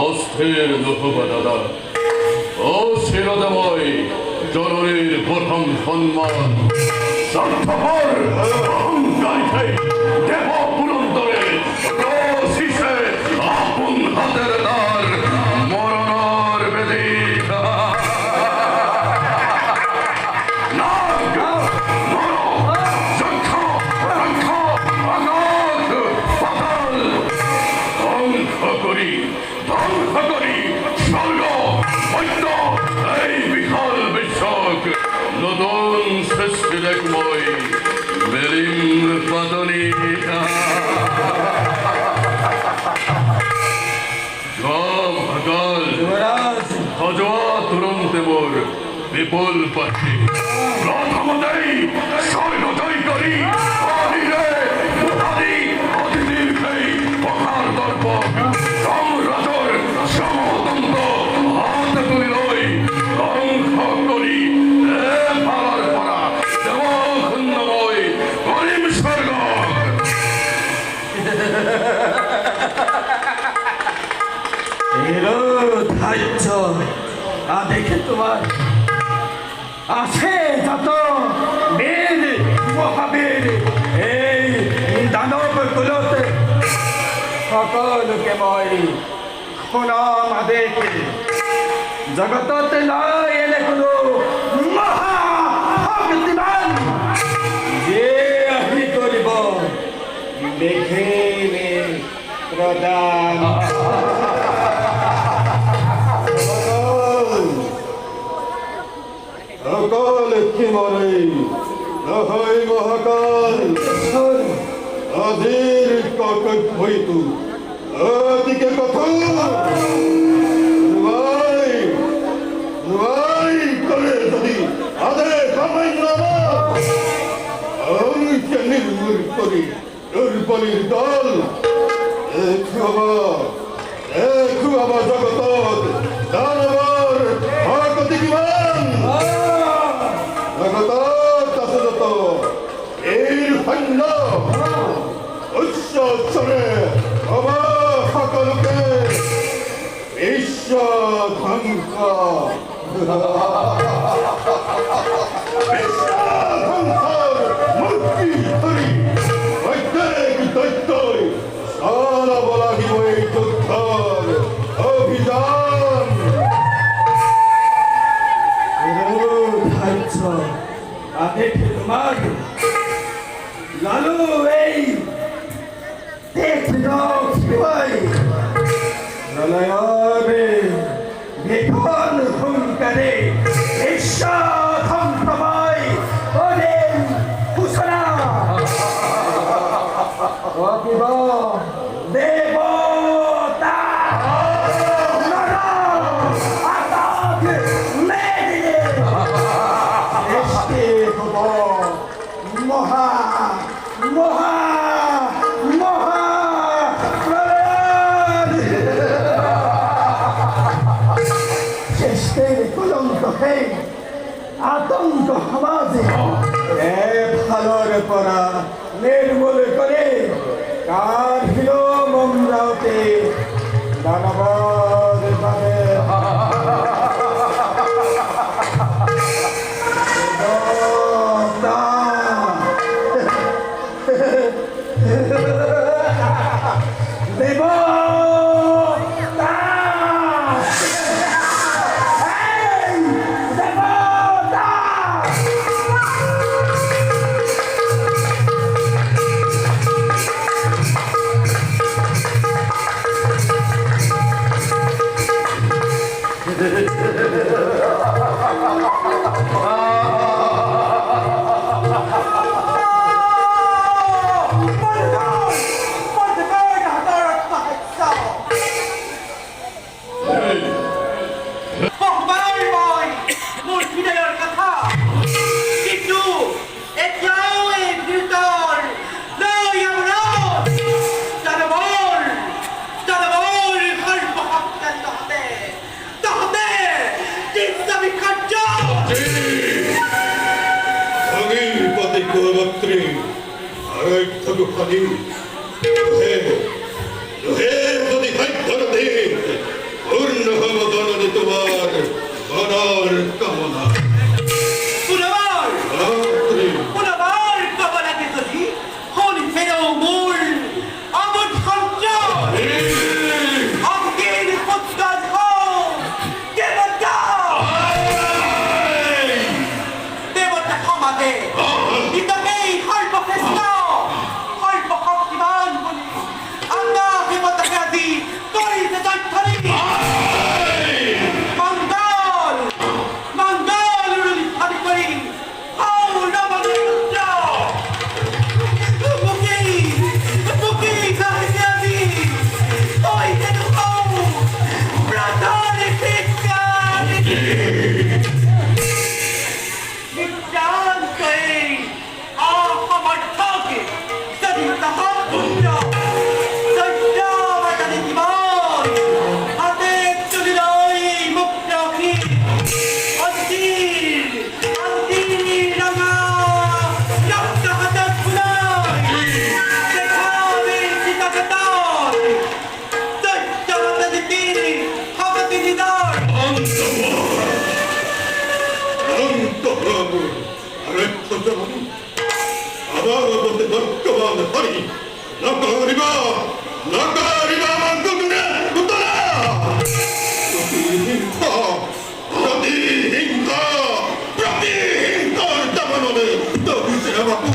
অস্থির নহবা দাদা, অস্থির দেবই জননীর প্রথম সম্মান স্বার্থপর অহংকারী দেব পুরন্দরে শীষে আপন হাতের দ্বার মরণর বেদী নতুন সৃষ্টি দেখবই মেলিম পাতনি হজোয়া তুরন্তে মোর বিপুল পাখি প্রথমতেই স্বর্গ জয় করি অতিথির খেই অকার দর্প সম্রাজর সমতন্ত্র হাত তুলি লই কঙ্খ করি দেখে তোমার আছে যত বীর মহাবীর এই দানব গুলোতে সকলকে মই প্রণাম দেখে জগততে নয় এলে কোনো মহাভক্তিমান যে আহি করিব দেখে প্রদান অকাল কি মরে নহই মহাকাল আদির কাকট হইতু আদিকে কথা নুয়াই করে যদি আদে কামাইন্য আমি কে নির্মূল করি দুর্বলীর দল একু আবার জগত দানবর ভাগতি কিমান এই খণ্ড উচ্চরে সকলকে ঈশ্বর ধ্বংস মুক্তি ধরি প্রত্যেক দৈত্যই সারা বলা দিব এই যুদ্ধর অভিযান দেখে তোমার লালু এই দেখে প্রলয়রে বিখন হুঙ্কারে ঈশ্বর ধ্বংসময় ওরেন কুশলা অতিব দেবতা মহা মহা মহা চেষ্টের কলঙ্ক হে আতঙ্ক সমাজে ভালোর পরা নির্মূল করে কার হিল মমরাওতে দানবর ভাবে দেব খালি হে হে যদি খাদ্যর দিন পূর্ণ হব জননী তোমার মনার কামনা পুনবার রাত্রি পুনবার কবলাকে যদি হন ফেরো মূল আমার সঞ্চয় অঙ্গের পদ্মাজ দেবতা দেবতা ক্ষমাতে ইতকেই হল্প শ্রেষ্ঠ হল্প শক্তিমান বলে আমরা দেবতাকে আজি করিতে দৈত্যরি মঙ্গল মঙ্গল উড়িষ্যাদি করি হও নবনী পুত্র মুখী মুখী সাহিত্য আজি ওই যেন হও প্রধান শিক্ষার বিজ্ঞান কই অসমর্থকে স্বাধীনতা পুত্র সত্যবাদী জীবন হাতে চলিল ওই মুক্ত কি অস্থির অস্থির রঙা রক্ত হাতে ফুলাই দেখাবে চিতাগতার সত্যবাদী তিনি হবে তিনি দর অনন্ত প্রভু আরেক্ষ জননী আমার মধ্যে বর্তমান হরি নকরিবা গগনে উত্তরা প্রতিহিংসার দমনে দবিছে বাপু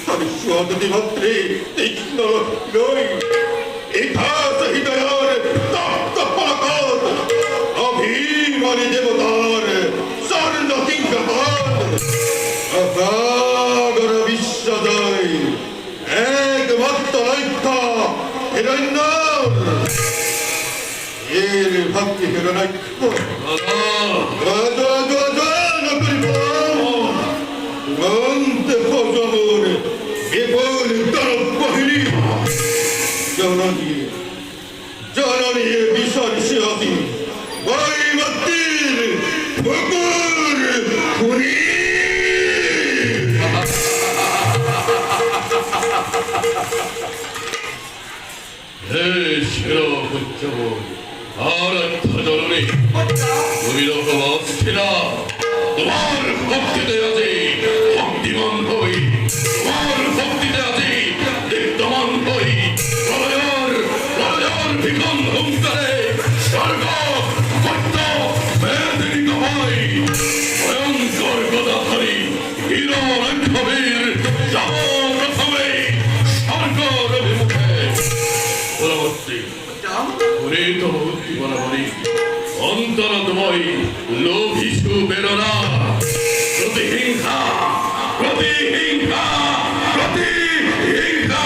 সরিষ্যতি ভদ্রে তীক্ষ্ণ লই ইতিহাস হৃদয়ের তপ্ত পলকত অভিমানী দেবতার স্বর্ণ কিংকপদ অসাগর বিশ্বজয় একমাত্র লক্ষ্য হিরণ্য এর ভক্তি হিরণ্য অন্তে ভজমন এবার তরফ বহিরি জননী জননী বিষয় সিহতি বৈমত্তির বকুর খুনি হে শিরপুচ্ছবন আরাধ্য জননী তুমি রকম অস্থিরা তোমার ভক্তিতে আছে ভক্তিমান হই তোমার ভক্তিতে আছে দীপ্তমান হই প্রলয়ের বিকন হুঙ্কারে স্বর্গ সত্য বেদিনী কমাই ভয়ঙ্কর গদাধারী হিরণ্যবীর যাব প্রথমে স্বর্গর অভিমুখে পরবর্তী পুরিত ভক্তি বরাবরী অন্তর তোমায় লোভিষু বেরোনা প্রতিহিংসা প্রতিহিংসা প্রতিহিংসা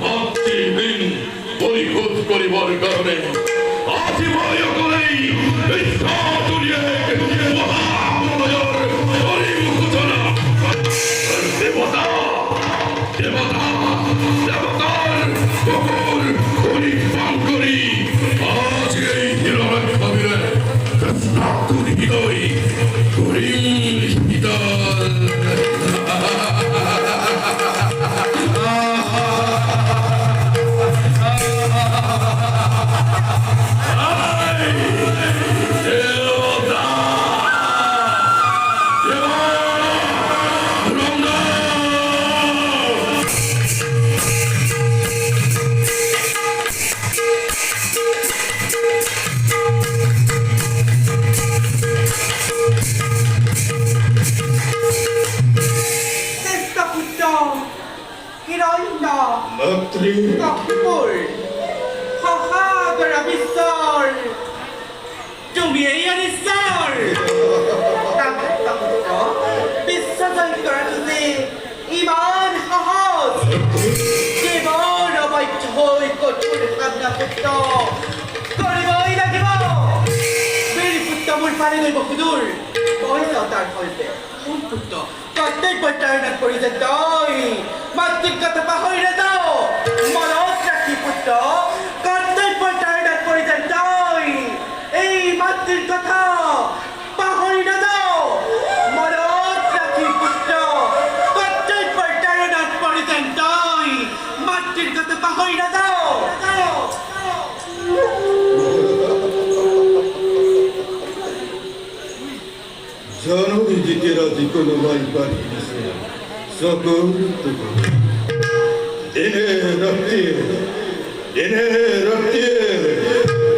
ভক্তিহীন পরিশোধ করিবার কারণে আজীবয় করেই তুলিয়ে মহাপ্রলয়ের পরিমুখচনা দেবতা দেবতা দেবতার কুকুর পরিপান করি আজ এই হিরণ্যবীরে কৃষ্ণাতুর হৃদয় করিম শীতল শ্রেষ্ঠ পুত্র হিরণ্য মাতৃ কপুর সহাগরা বিশ্বর তুমি এই অনিশ্বর বিশ্বজয় কৰাটো যে ইমান সহজ কেৱল অবৈধ হৈ কঠোৰ সাধনা পুত্ৰ কৰিবই লাগিব বীৰ পুত্ৰ মোৰ পানী লৈ বহুদূৰ মই যাওঁ তাৰ ফলতে মোৰ পুত্ৰ কৰ্তব্য তাৰণাত কৰি যে তই মাতৃক কথা পাহৰি নাযাওঁ মনত ৰাখি পুত্ৰ কৰ্তব্য তাৰণাত কৰি যে তই এই মাতৃৰ কথা পাহৰি নাযাওঁ মনত no vai parise, socorro, dine rapti,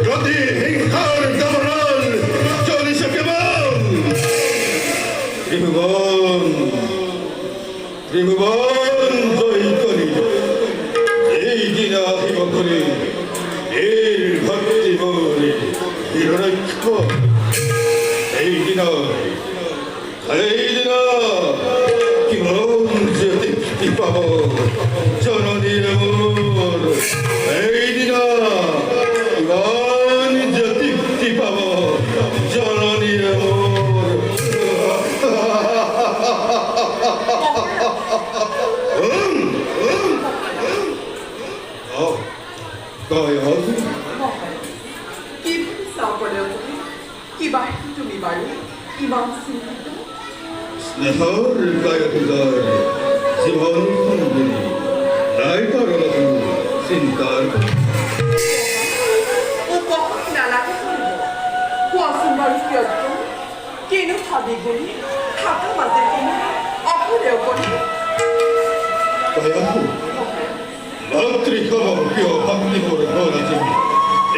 roti hinkar damaral, chori shakemon, Tribhuvan জয় করি, এই দিনা হিম করি, এর ভক্তি বলে হিরণ্যক্ষ, এই দিনা কিমন যে তৃপ্তি পাব জননীর মোর, এই দিনা কিমন যে তৃপ্তি পাব জননীর মোর। কি সাপড়ে কি বাড়ি তুমি বাড়ি ইমান সিংহিত স্নেহর গায়কদার জীবন সঙ্গিনী নাই পারল চিন্তার ও কখন নালাকে কুয়াশন বাড়ি কেন ভাবি গড়ি থাকা মাঝে কিনে অপরেও করি মাতৃক্ষম প্রিয় ভক্তি মোর গৌরাজি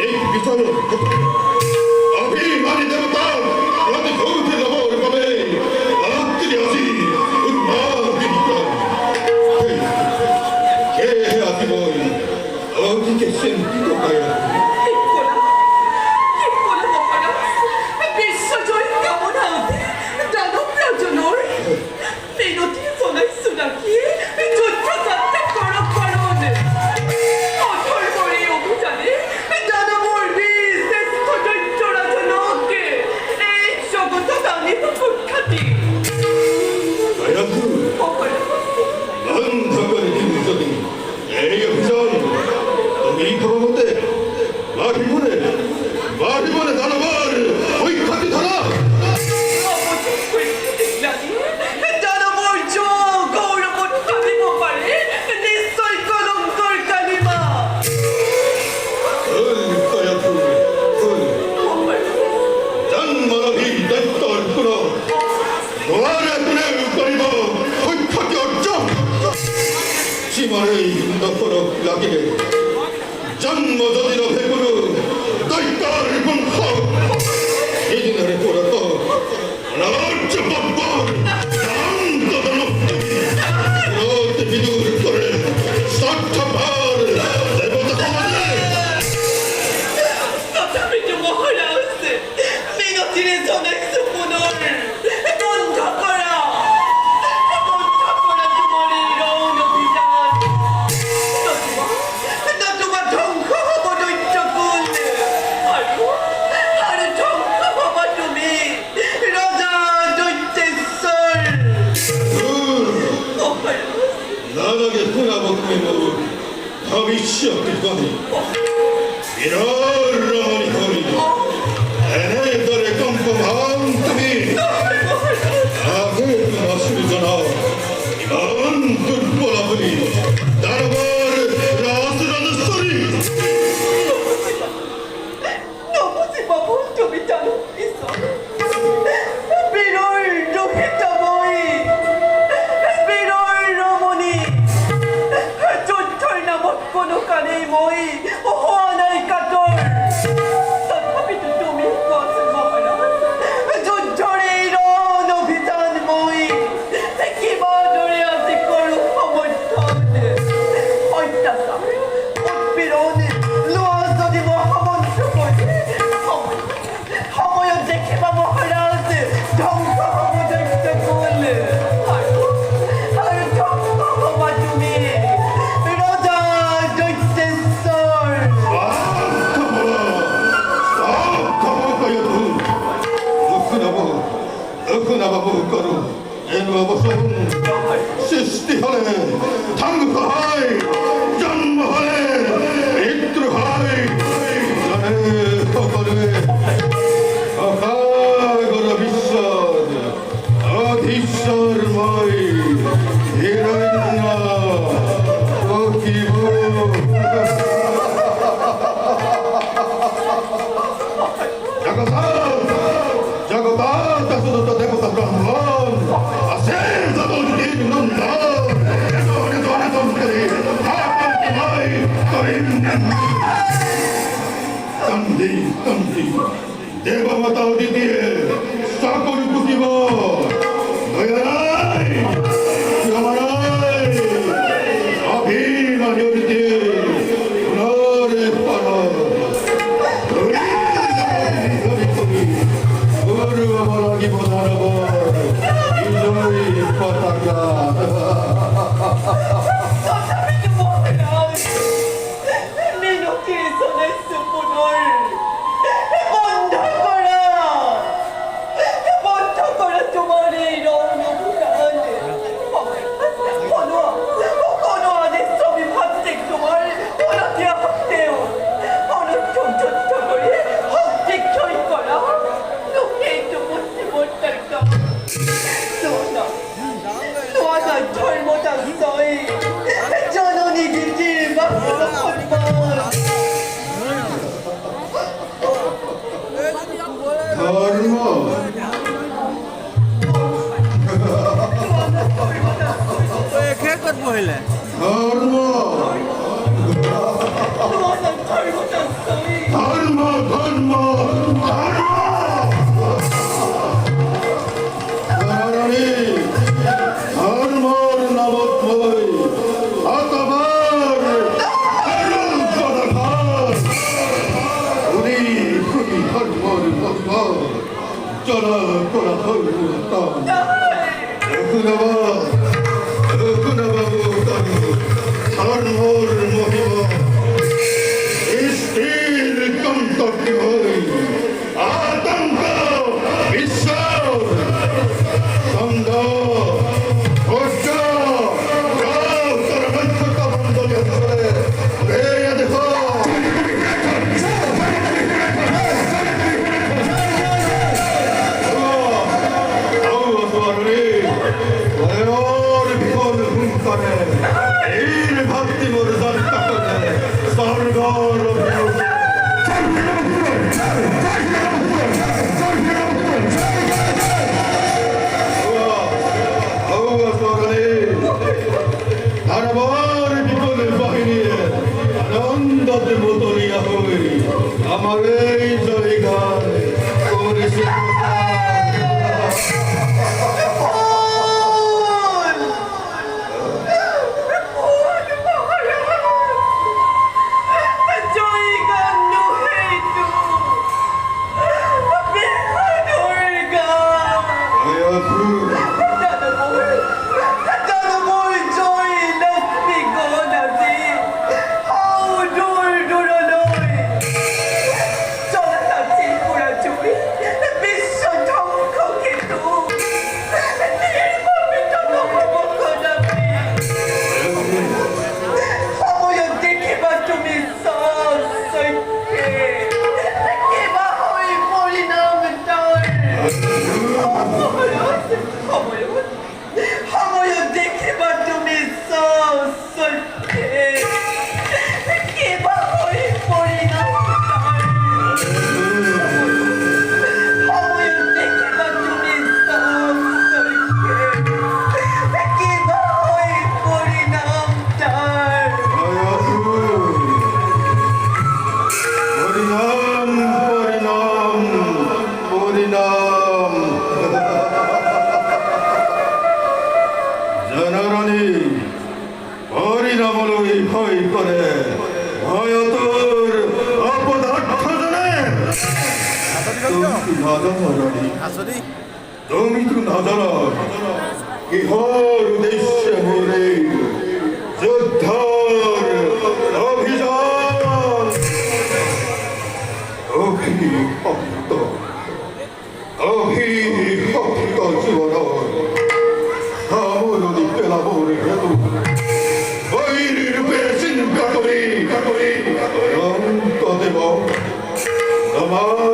এই বিচরণ অভিমানী দেবতা প্রতি ভৌতি নবর কবে মাতৃ অসি উন্মাদিনী কে আতি বই অধিকে চিন্তিত কায়া বিশ্বজয় কেমন আছে জানো প্রয়োজনর বিনতি শোনাই শোনাকি যুদ্ধ যাত্রা করো করুন কঠোর করে অভিযানে জানবর বীর শ্রেষ্ঠ দৈত্যরা জনকে এই জগত দানি প্রখ্যাতি বন্ধ করে দিন যদি এই অভিযান তুমি প্রমতে মাঠি বলে দানবার ওই খাতি ধরা সীমারেই দফর লাগিলে জন্ম যদি রভে গুরু দৈত্যার বংশ এই দিনের পুরত রাজ্য বব্বর শান্ত রোদ বিদুর করে স্বার্থপর দেবতা সমাজে তথাপি তো মহারাজ মিনতিরে জনে সুপুনর বন্ধ করা তোমার এই রণ অভিযান নতুবা ধ্বংস হব দৈত্যকুল আর ধ্বংস হব তুমি রাজা দৈত্যেশ্বর না লাগে পুরাবক্তি মোর ভবিষ্যৎ বাণী বিরার রমণী হরি এনে দরে কম্প ভাঙ তুমি আগে অসুবিধা ইমান দুর্বলা বলি তারপর রাজ রাজেশ্বরী নবজি বাবু তুমি জানো ঈশ্বর বিরয় রহিতময়ী বিরয় রমণী যুদ্ধর নামত কোনো কানেই মই হওয়া নাই কাতর তথাপি তুমি কোয়াছেন মহারাজ যুদ্ধর এই রণ অভিযান মই কিবা দৰে আজি কৰো সমৰ্থন অত্যাচাৰ উৎপীড়ন লোৱা যদি মই সামন্ত কৰি সময়ত দেখিবা মহাৰাজ ধ্বংস হ'ব দৈত্যকুল আৰু ধ্বংস হ'বা তুমি ৰজা দৈত্যেশ্বৰ বাবু করো এর অবসর সৃষ্টি হলে ধ্বংস হয় জন্ম হলে মৃত্যু হয় জানে সকলে অকাগর বিশ্বাস অধীশ্বরময় হিরণ্য অকিব জগতার দেবতা ব্রাহ্মণ আছে তন্দি তন্দি দেবমাতা দিদিয়ে সকল পুতিব দয়ারাই জমারাই অভিমানী দিতে পুনরে পর গুরু আমার লাগিব জানব বিজয়ী পতাকা তুমি তো না জানো ইহর উদ্দেশ্যে মোরে যোদ্ধার অভিযান অভিভক্ত জীবন সামরণী পেলাবর হেতু বৈরী রূপে চিন্তা করি অন্ত দেব আমার